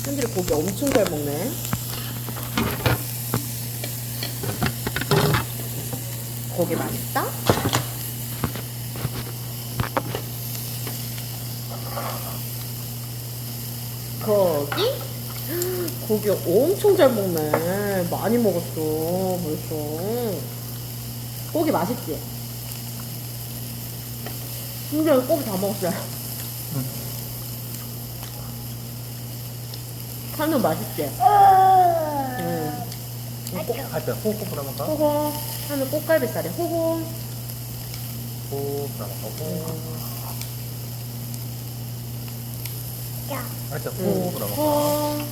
산들이 고기 엄청 잘 먹네. 고기 맛있다? 고기? 고기 엄청 잘 먹네. 많이 먹었어, 벌써. 고기 맛있지? 진짜 고기 다 먹었어요. 한우 맛있지? 응. 할때 호흡 불어볼까? 호호. 한우 꽃갈비살에 호호. 호흡 불어볼까? 할때 호흡 불어볼까? 호호.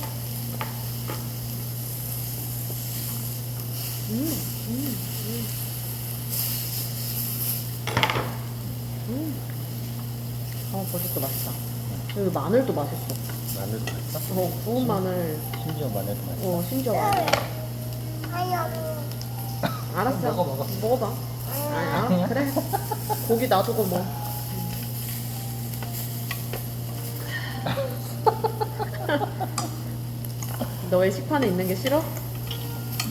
버섯도 맛있다. 여기 마늘도 맛있어. 마늘도 맛있어? 구운 마늘. 심지어 마늘도 맛있어? 심지어 마늘. 알았어. 먹어. 먹어봐. 아니야, 그래. 고기 놔두고 뭐. 너의 식판에 있는 게 싫어?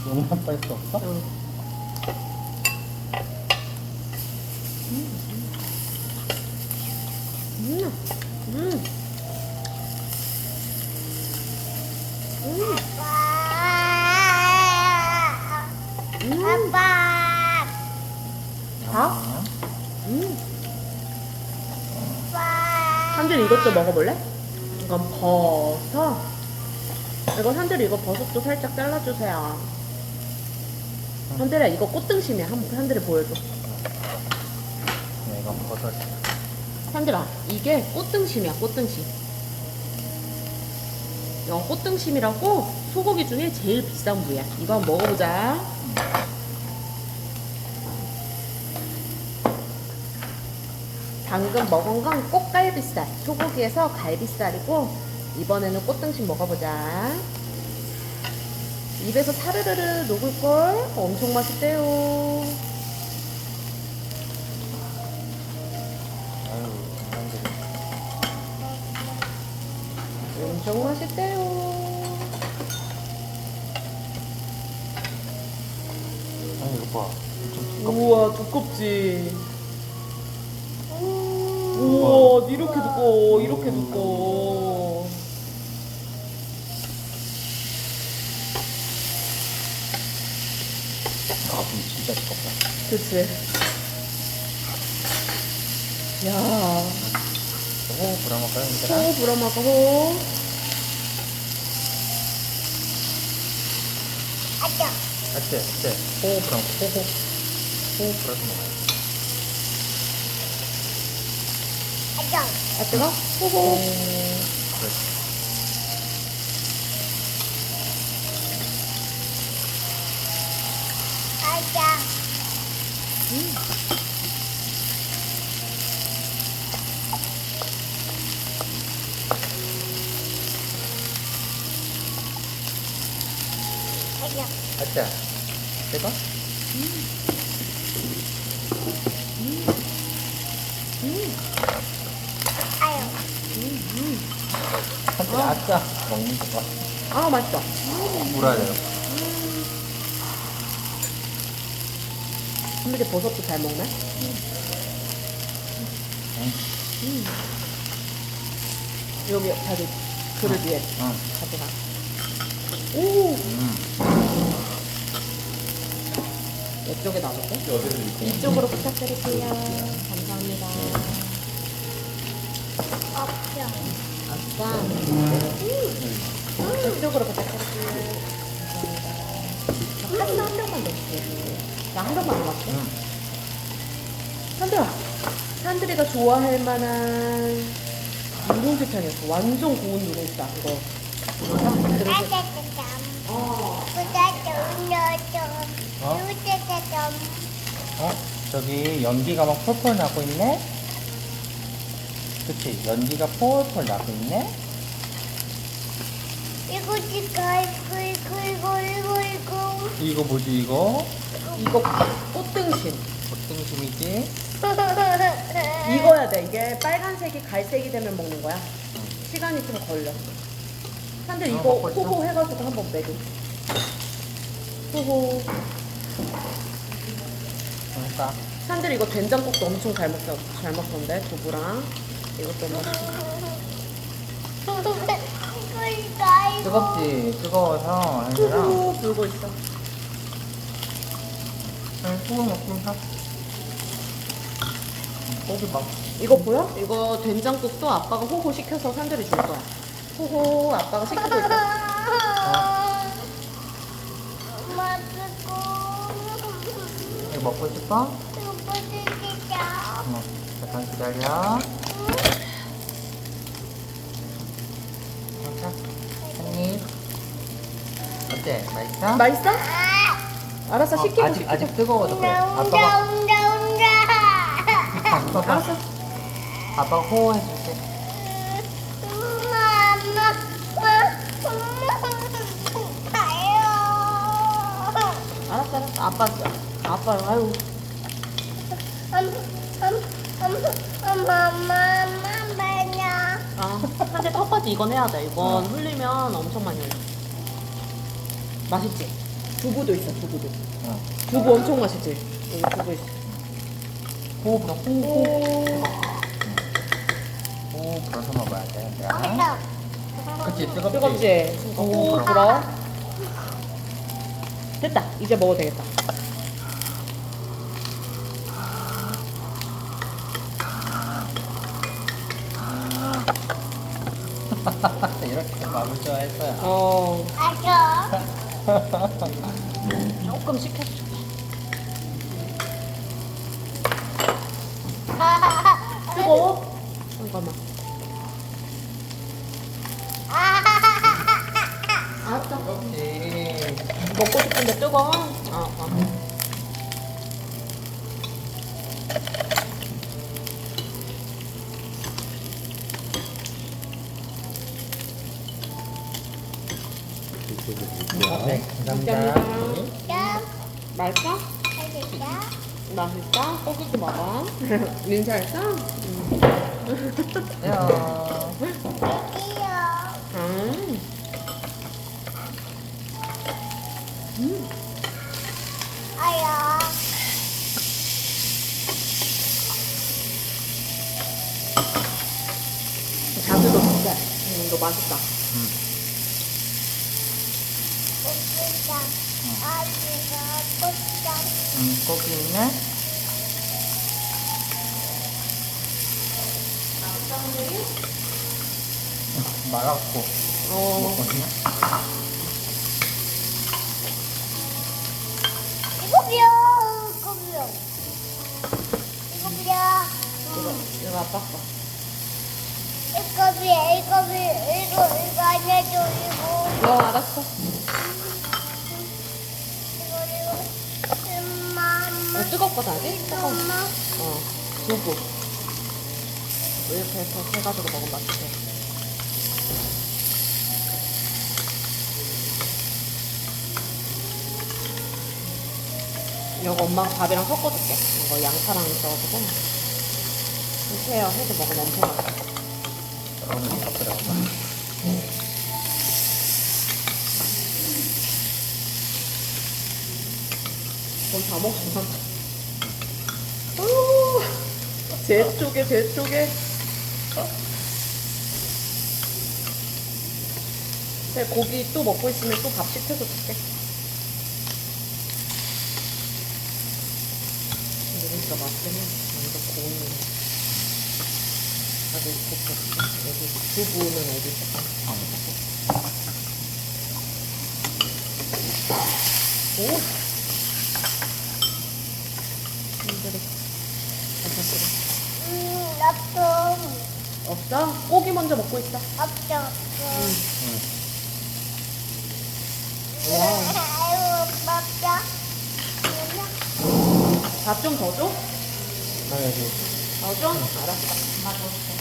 용납 뺄 수 없어? 응. 아빠. 다? 아빠. 한줄 이것도 먹어볼래? 이건 버섯. 이거 한줄 이거 버섯도 살짝 잘라주세요. 한줄아 이거 꽃등심이야. 한줄이 보여줘. 네, 이건 버섯. 한줄아 이게 꽃등심이야. 꽃등심. 이거 꽃등심이라고 소고기 중에 제일 비싼 부위야. 이거 한번 먹어보자. 방금 먹은 건 꽃갈비살. 소고기에서 갈비살이고 이번에는 꽃등심 먹어보자. 입에서 사르르르 녹을걸? 엄청 맛있대요. 아유, 사람들이. 엄청 맛있대요. 아니, 이거 봐. 좀 두껍. 우와 두껍지. 우와 이렇게 두꺼워. 이렇게 두꺼워. 아, 근데 진짜 두껍다. 그치. 야 호흡 불어볼까요, 얘들아? 호 불어먹어 호. 아빠. 할때 호흡 불어볼까? 호흡 불어서 먹어요. 아빠. 아 뜨거? 호호. 그렇지. 아빠. 아빠. 할때 이거? 아유. 할때 아싸 먹는 거 봐. 아 맛있어. 물어야 돼요. 근데 버섯도 잘 먹네. 여기 자기 그릇 위에 응. 가져가. 오 이쪽에 놔둘게. 이쪽으로 부탁드릴게요. 감사합니다. 아빠. 아싸. 이쪽으로 부탁드릴게요. 감사합니다. 카스 한 병만 넣을게요. 나 한 병만 넣을게. 산들아, 산들이가 좋아할 만한 누룽지탕이었어. 완전 고운 누룽지다. 이거. 그릇에. 아빠처럼. 어. 부자좀 넣어줘. 어? 부자좀. 저기 연기가 막 폴폴 나고 있네? 그치? 연기가 폴폴 나고 있네? 이거 지금 이거 뭐지, 이거? 이거 꽃등심. 꽃등심이지? 익어야 돼. 이게 빨간색이 갈색이 되면 먹는 거야. 시간이 좀 걸려. 산들 어, 이거 먹고 있어. 호호 해가지고 한번 매줘. 호호. 그러니까. 산들 이거 된장국도 엄청 잘 먹던데 두부랑 이것도 먹. 뜨겁지? 뜨거워서 현수랑 호호 불고 있어. 소금 먹좀 사. 고기 막. 이거 보여? 이거 된장국도 아빠가 호호 시켜서 산들이 줄 거야. 호호 아빠가 시키고 있어. 이거 먹고 싶어? 잠깐 기다려. 자, 한입. 어때? 맛있어? 맛있어? 알았어 시키고 아직 시키고. 아직 뜨거워서 그래. 아빠가 알았어. 아빠가 호호해줄게. 알았어. 아빠 아유. 아, 한대 턱까지 이건 해야 돼. 이건 흘리면 엄청 많이 흘려. 맛있지? 두부도 있어, 두부도. 응. 두부 엄청 맛있지? 여기 두부 있어. 호호 불어. 호호. 호호 불어서 먹어야 돼. 얘들아. 그치 뜨겁지? 뜨겁지? 오, 불어. 됐다. 이제 먹어도 되겠다. 이렇게 밥을 좋아했어요. 어, 조금 식혀줄게. 뜨거워? 잠깐만. 알았어. 뜨겁지? 먹고 싶은데 뜨거워? 네, 감사합니다. 맛있어? 맛있어? 고기도 먹어. 민사했어? 안녕. 자두도 진짜. 이거 맛있다. 고기 있네? 말았고. 어, 먹거든요? 이거 아빠 거. 이거 안해줘 이거. 알았어. 뜨겁거든, 아직? 뜨거워. 엄마. 두부. 이렇게 해서 해가지고 먹으면 맛있대. 이거 엄마가 밥이랑 섞어줄게. 이거 양파랑 있어가지고. 이렇게 해서 먹으면 엄청 맛있어. 여러분 밥들어가. 넌 다 먹어. 제 쪽에. 네, 고기 또 먹고 있으면 또 밥 시켜서 줄게. 이거 진짜 맛있네. 이거 고운 거. 나도 이렇게 줄게. 여기 두부는 어디 있을까? 오! 힘들어. 없어? 고기 먼저 먹고 있어. 없어. 밥 좀 더 줘? 여기. 더 줘? 알았어. 엄마 줄게.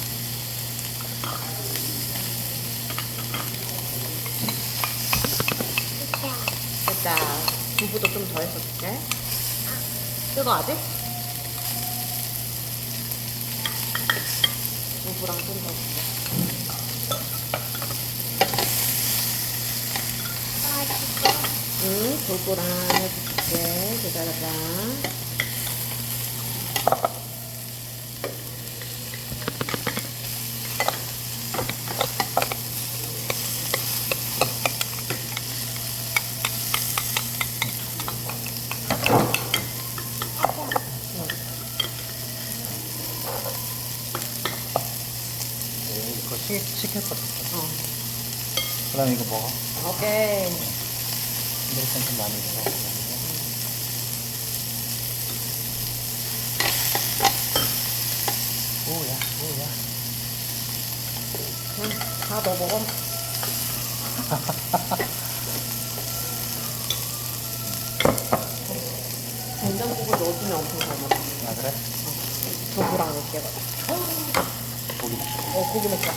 됐다. 두부도 좀 더 해서 줄게. 뜨거 아직? 두부랑 좀 더 줄게. 돌고랑 해줄게. 기다려봐. 이거 시켰거든. 어. 그 다음에 이거 먹어. 오케이. 근데 일단 좀 많이 있어. 오야, 오야. 응, 다 너 먹어. 된장국을 넣어주면 엄청 잘 먹어. 아, 그래? 두부랑 이렇게. 고기. 고기 먹자.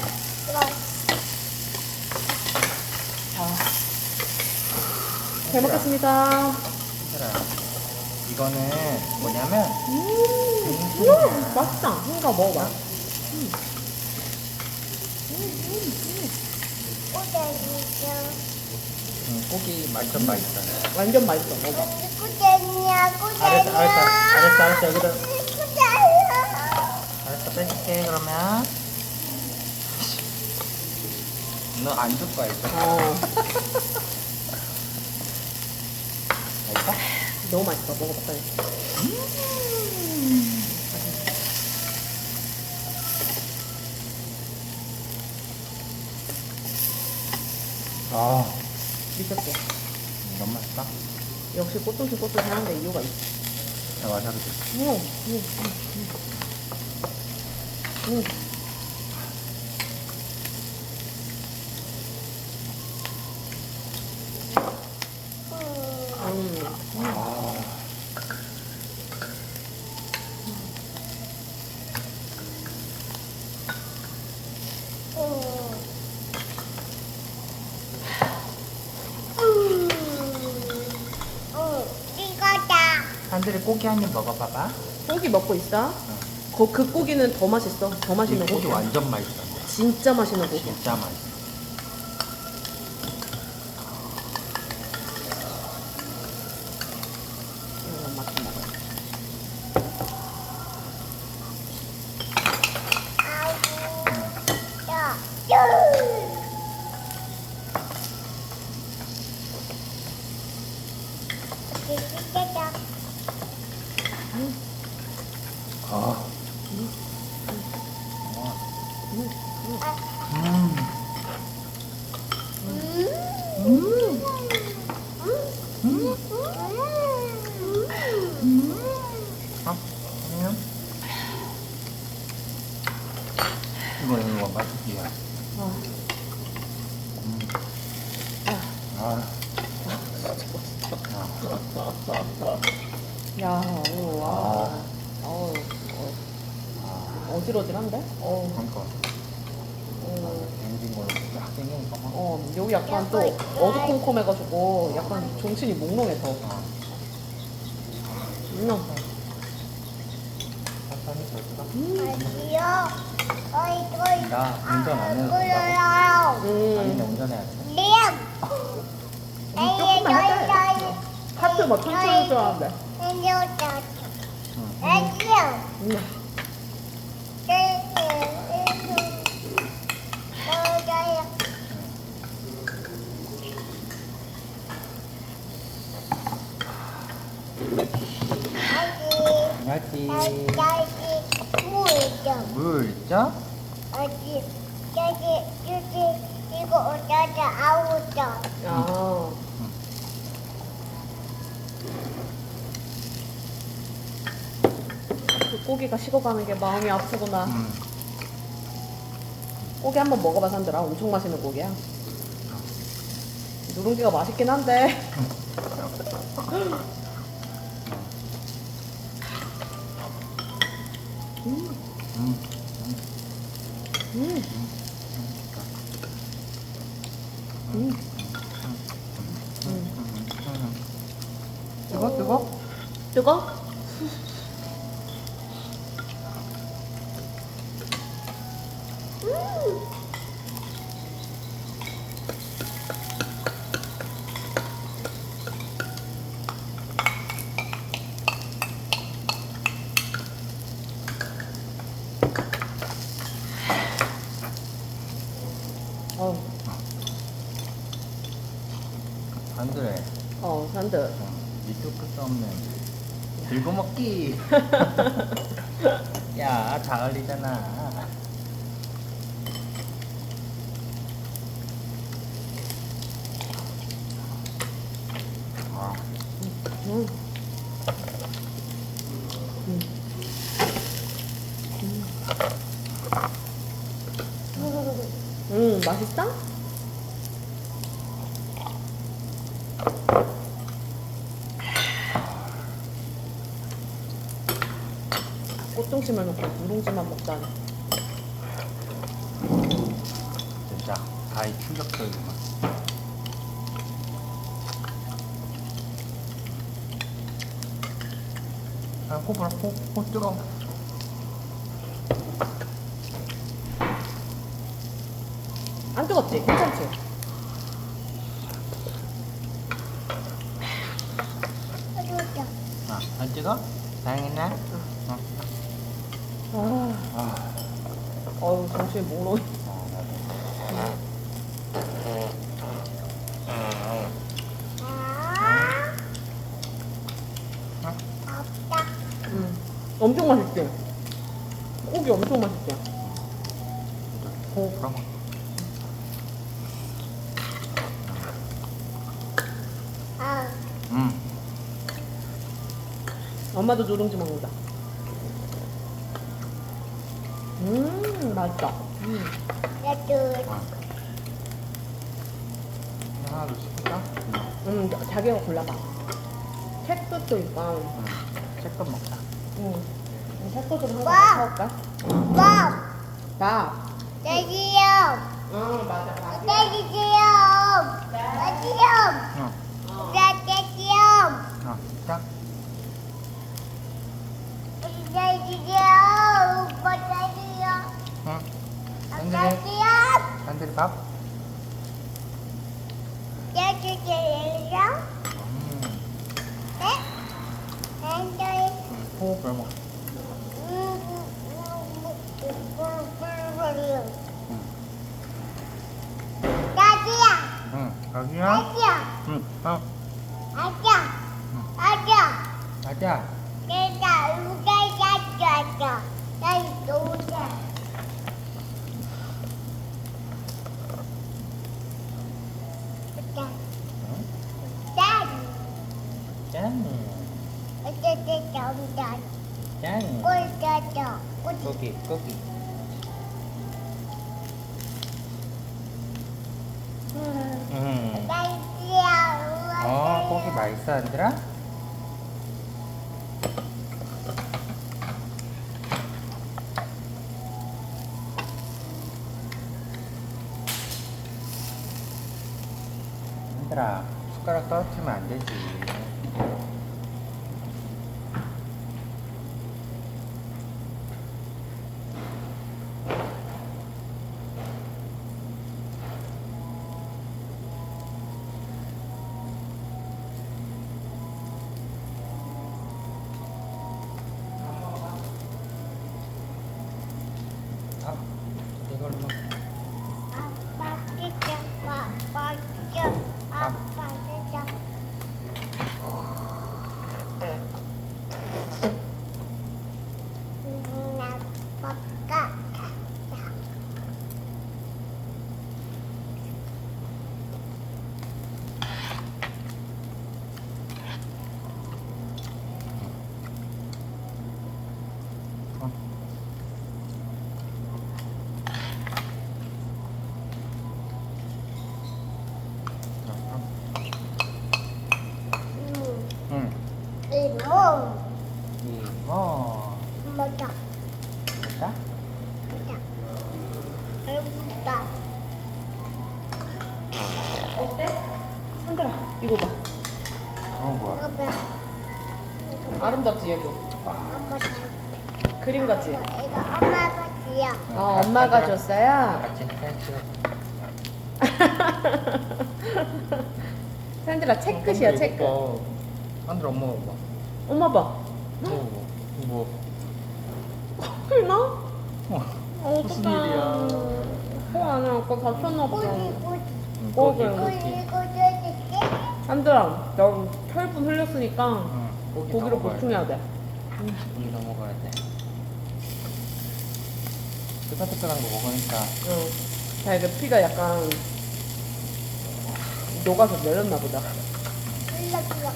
아. 잘 먹겠습니다. 얘들아, 이거는 뭐냐면, 맛있다. 한가 먹어봐. 고기 완전 맛있어. 완전 맛있어. 먹어. 꾸자냐, 꾸자냐. 알았어, 여기다. 꾸자냐. 알았어, 빼줄게, 그러면. 너 안 줄 거야, 이거. 맛있어? 너무 맛있어. 먹어봐. 빨리. 아, 미쳤지? 너무 맛있다. 역시 꽃도시 하는데 이유가 있어. 야, 와사비 줘. 응. 아, 이거다. 한들이 고기 한 입 먹어봐봐. 고기 먹고 있어? 그 고기는 더 맛있어. 더 이 맛있는 고기 고기. 완전 맛있어. 진짜 맛있는 고기. 진짜 맛있어. 이거 맛 좀 먹어. 야, 야. 이거다. 아. 그러면 이거 맛있지야. 아. 야, 오, 와. 아. 어질어질한데? 그러니까 댕긴 걸로 쫙 땡기니까 막. 여기 약간 또 어두컴컴해가지고 약간 정신이 몽롱해서. 천천히 덜까? 아이요. 나 운전 안 해도 된다고? 그래요. 아니네, 운전해야 돼. 조금만 하자. 하트 뭐 천천히 좋아하는데. 알지. 물죠. 물 있죠? 아직 이거 어쩌자 아우죠. 그 고기가 식어가는 게 마음이 아프구나. 음. 고기 한번 먹어봐, 산들아. 엄청 맛있는 고기야. 누룽지가 맛있긴 한데. 뜨거? 뜨거? 안 그래. 산들. 밑도 끝도 없는 들고 먹기. 야, 다 흘리잖아. 아, 음. 맛있어? 꽃등심을 넣고 누룽지만 먹다니. 진짜 다이 충격적이구만. 아, 코 봐라, 코 뜨거워. 안 뜨겁지? 괜찮지? 해주자. 아, 안 뜨거? 다행이네. 아, 어우, 정신이 몽롱해. 없다. 엄청 맛있지? 고기 엄청 맛있지? 코 그럼. 아, 엄마도 누룽지 먹는다. 맛있다. 나도. 하나 더 시킬까? 자기가 골라봐. 채끝도 있고. 잠깐 먹자. 채끝 좀 와! 하나 더 사올까? 밥. 밥. 내지요. 맞아, 밥. 내지요. 내지요. 응. 내지요. 자. 내지요. 오빠 내지요. 응. 샌들이, 내지요. 샌들이 밥. 내지요. 네? 내지요. 코 그럼 먹. 나지야. 응. 여기야? 나지야. 응. 아자. 아자. 가자. 내가 우자자자자. 나 우자. 짠. 짠. 어쨌든 정답. 짠. 꼴짜죠. 고기. 나지야. 고기 맛있어, 안들아? 얘들아, 숟가락 떨어뜨리면 안 되지. 이걸로 아빠 진짜 아빠 진짜 아빠 진짜. 나 밥가. 응. 이모. 이모. 맞아. 됐다? 맞아. 알겠다. 어때? 흔들어. 이거 봐. 뭐야? 이거 봐. 아름답지, 여기. 엄마 잘. 그림 같지? 이거 엄마가 지야. 엄마가 줬어요? 같이 찍어. 산들아, 체크시야, 체크. 안들아, 엄마 봐. 엄마 봐. 뭐. 흘나? 무슨 일이야? 아니야, 아까 다쳤나 보다. 꼬리 꼬리 고기. 꼬리 꼬리 꼬리. 한들아, 너 혈분 흘렸으니까 응. 고기로 보충해야 돼. 고기 더 먹어야 돼. 뜨끈뜨끈한 거 먹으니까 응. 자, 이게 피가 약간 녹아서 내렸나 보다. 흘러.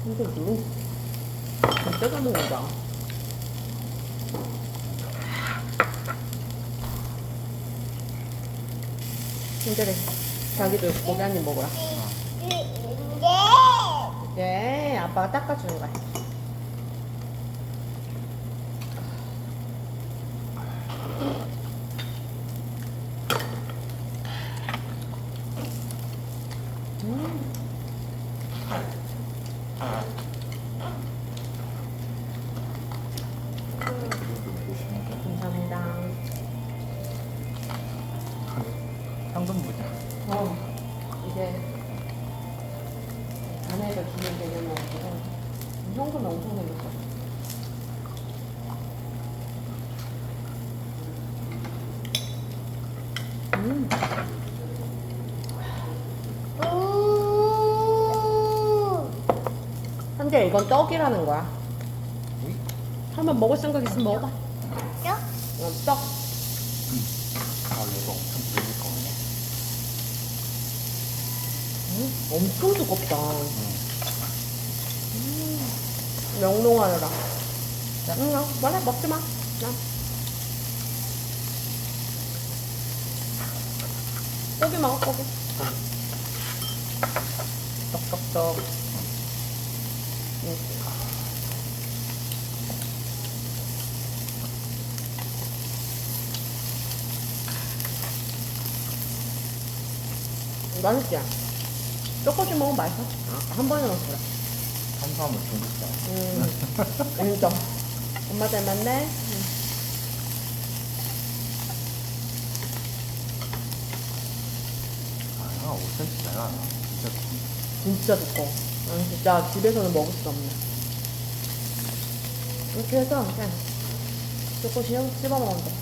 근데 누룽 진짜 잘 먹는다. 힘들어. 자기도 고기 한 입 먹어라. 네, 아빠가 닦아주는 거야. 감사합니다. 현금 보자. 이제 아내가 주는 개념이어서 현금이 엄청 생겼어. 현재 이건 떡이라는 거야. 한번 먹을 생각 있으면 먹어봐. 떡. 아, 얘가 엄청 불릴 거네. 엄청 두껍다. 명롱하느라. 말해, 먹지 마. 고기 먹어, 고기. 떡떡떡. 맛있지? 떡꼬치 먹으면 맛있어. 한 번에 먹어라. 탄수화물 중독자. 인정. 엄마 닮았네? 아, 5cm 잘 나나. 진짜 진짜 두꺼워. 진짜 집에서는 먹을 수 없네. 이렇게 해서 그냥 떡꼬치 씹어 먹으면 돼.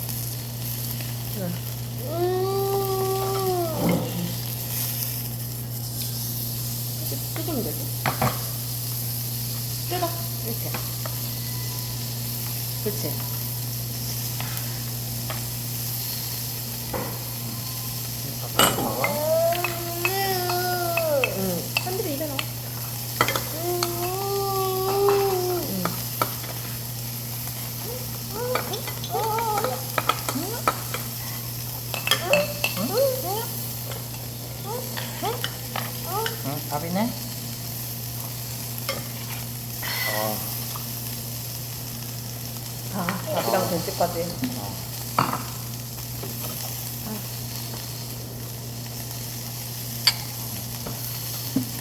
뜯으면 되지? 뜯어. 이렇게. 그치? 한들이 입에 넣어. 응, 밥이네? 밥이랑 된장까지.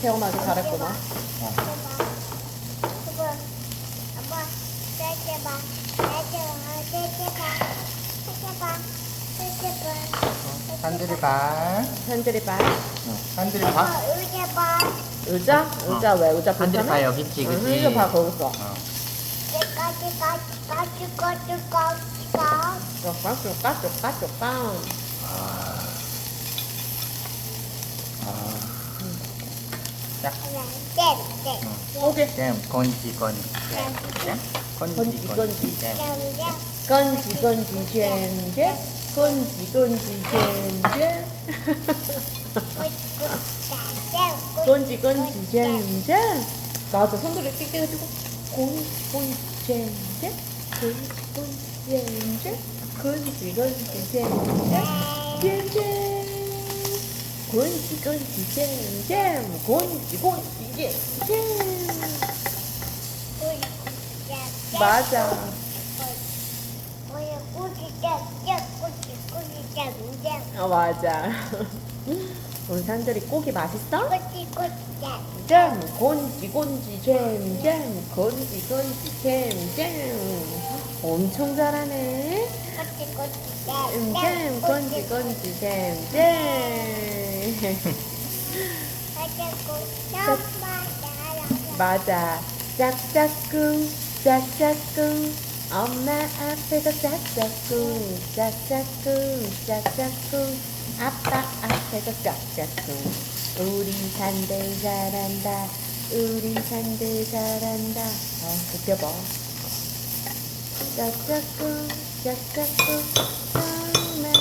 태어나기 잘했구나. 한들이 발. 현들이 발. 한들이 발. 의자? 의자 왜? 의자 한들이 불편해? 발 여기 있지, 그치? 현들이 발 거기 있어. 쪼까. 자, 오케이. 잼, 건지. 잼, 건지. 잼. 건지 잼잼. 건지 잼잼. 건지 잼잼. 나도 손들이 띵띵해지고. 건지 잼잼. 건지 잼잼. 건지 잼잼. 잼잼. 건지 잼잼. 건지 잼잼. 맞아. 맞아. 우리 산들이 고기 맛있어? 잼, 곤지, 잼, 곤지, 잼. 엄청 잘하네. 잼, 곤지, 잼. 맞아. 짝짝꿍. 엄마 앞에서 짝짝꿍 짝짝꿍 짝짝꿍 아빠 앞에서 짝짝꿍 우리 산들 잘한다 우리 산들 잘한다 굽혀봐 짝짝꿍 짝짝꿍 정말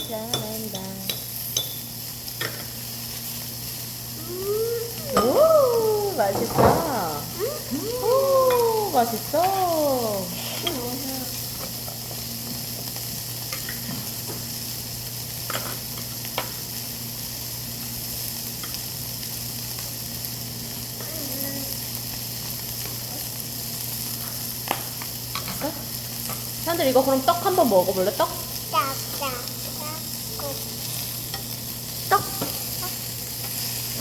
잘한다 오 맛있다 오 맛있어 산들 이거 그럼 떡 한번 먹어볼래? 떡? 떡?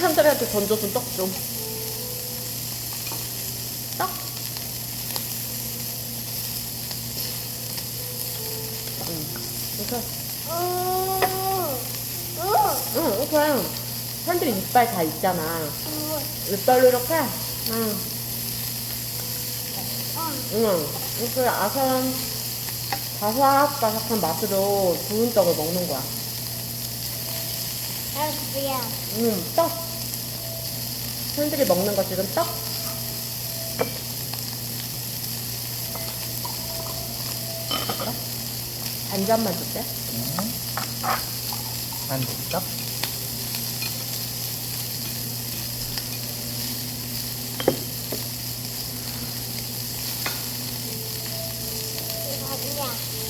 산들한테 던져준 떡 좀. 떡? 이렇게. 이렇게. 산들이 이빨 다 있잖아. 이빨로 이렇게. 이렇게 바삭바삭한 맛으로 구운 떡을 먹는 거야. 떡. 산들이 먹는 거 지금 떡? 반잔만 줄게. 안 됐어?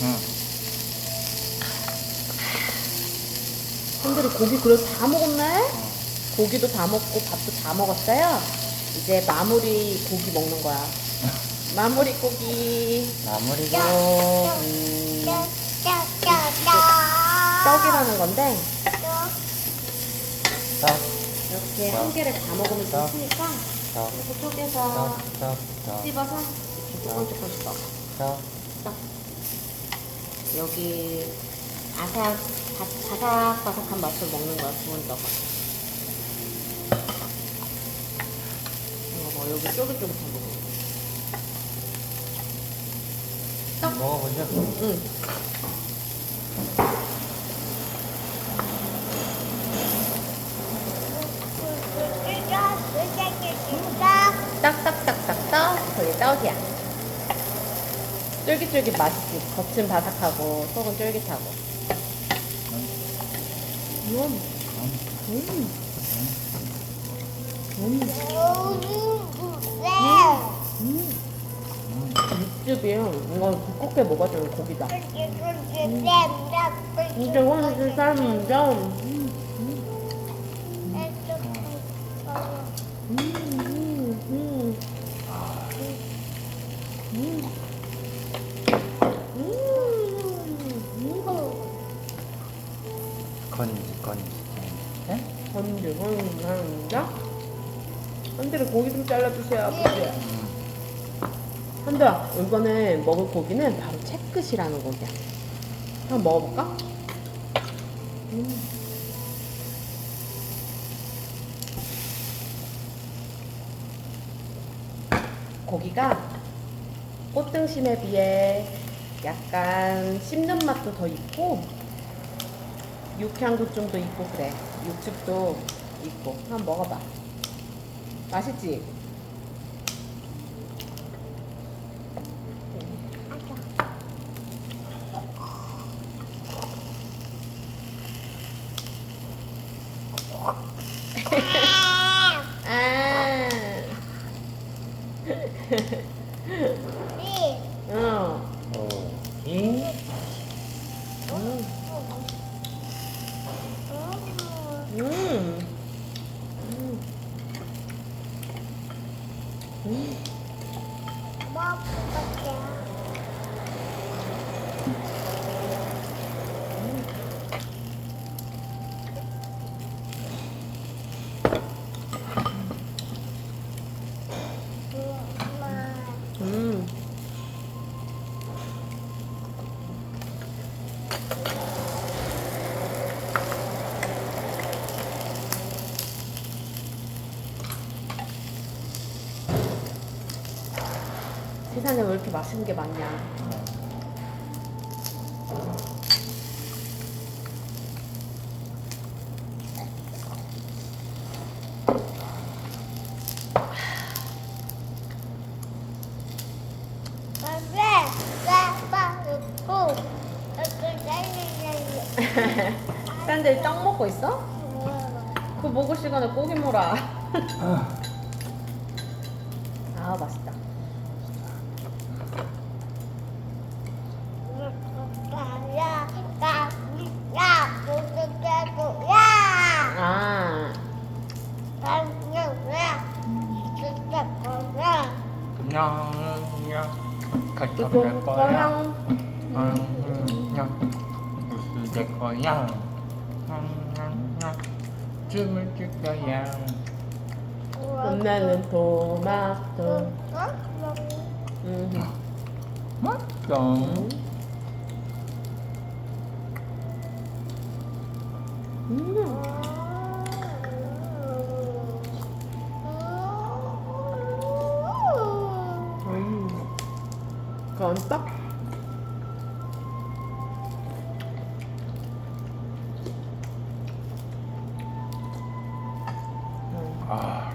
응. 산들이 고기 그래도 다 먹었네? 고기도 다 먹고 밥도 다 먹었어요. 이제 마무리 고기 먹는 거야. 마무리 고기. 마무리 고기. 떡이라는 건데 떡, 이렇게 한 개를 다 먹으면 좀 크니까 떡, 이렇게 쪼개서 떡, 씹어서 조금씩 떡. 떡. 여기 바삭바삭한 맛을 먹는 거야, 구운 떡은. 이거 봐, 여기 쫄깃쫄깃한 거. 먹어보자. 응. 딱딱딱딱떡. 그게 떡이야. 쫄깃쫄깃 맛있지. 겉은 바삭하고 속은 쫄깃하고. 육즙이 이거 두껍게 먹어주는 고기다. 진짜 훨씬 삶은데. 건지. 네? 한자? 한대를 고기 좀 잘라주세요, 아버지. 한대야, 이번에 먹을 고기는 바로 채끝이라는 고기야. 한번 먹어볼까? 고기가 꽃등심에 비해 약간 씹는 맛도 더 있고 육향도 좀 더 있고 그래. 육즙도 있고. 한번 먹어봐. 맛있지? 아. 고기. 음. 인산에 왜 이렇게 맛있는 게 많냐? 샌들 떡 먹고 있어? 그거 먹을 시간에 고기 먹어라. 아 맛있다. 아 그냥 같이 이거 될 거야. 거랑 그냥 무슨 될 거야. 춤을 출 거야. 끝내는 토마토. 맛있어. 그건 떡? 아.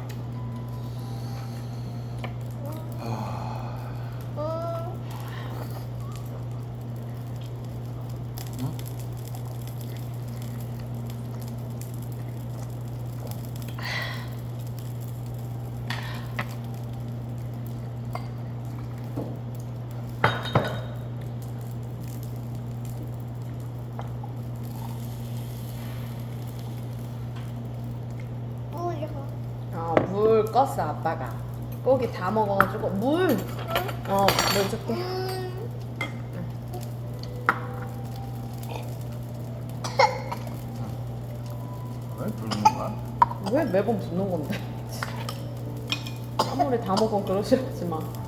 물 껐어 아빠가. 고기 다 먹어가지고 물. 물 줄게. 왜 부르는 거야? 왜 매번 붓는 건데? 아무리 다 먹으면 그러시지만.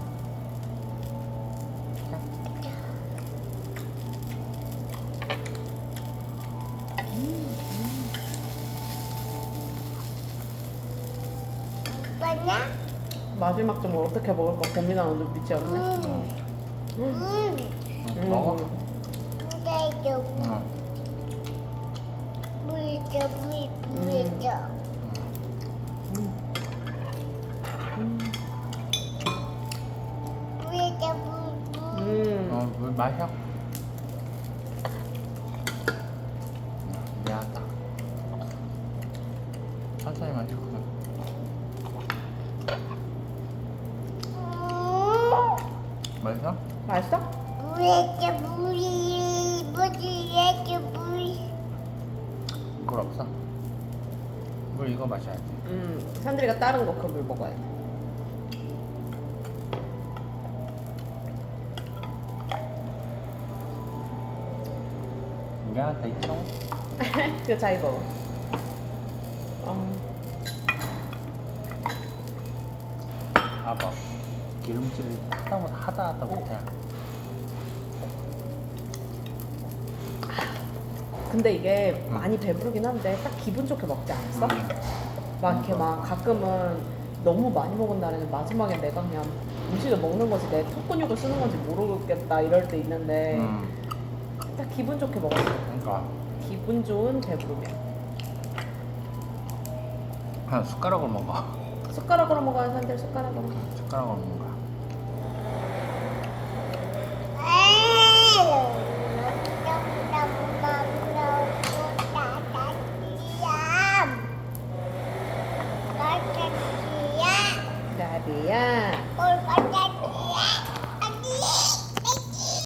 마지막 점을 어떻게 먹을까 고민하는 눈빛이 없네. 먹어? 물 마셔. 미안하다. 천천히 마셔. 맛있어? 맛있어? 물 없어? 물 이거 마셔야 돼. 산들이가 다른 거 그 물 먹어야 돼. 미안하다 있어. 그거 잘 먹어. 봐봐. 기름칠을 하다 못해. 근데 이게 많이 배부르긴 한데 딱 기분 좋게 먹지 않았어? 막 이렇게 막 가끔은 너무 많이 먹은 날에는 마지막에 내가 그냥 음식을 먹는 거지 내 턱근육을 쓰는 건지 모르겠다 이럴 때 있는데 딱 기분 좋게 먹었어. 그러니까 기분 좋은 배부르면. 그냥 숟가락으로 먹어. 숟가락으로 먹어야 산들 숟가락으로. 숟가락으로 먹는 거야. Yeah. 나비야.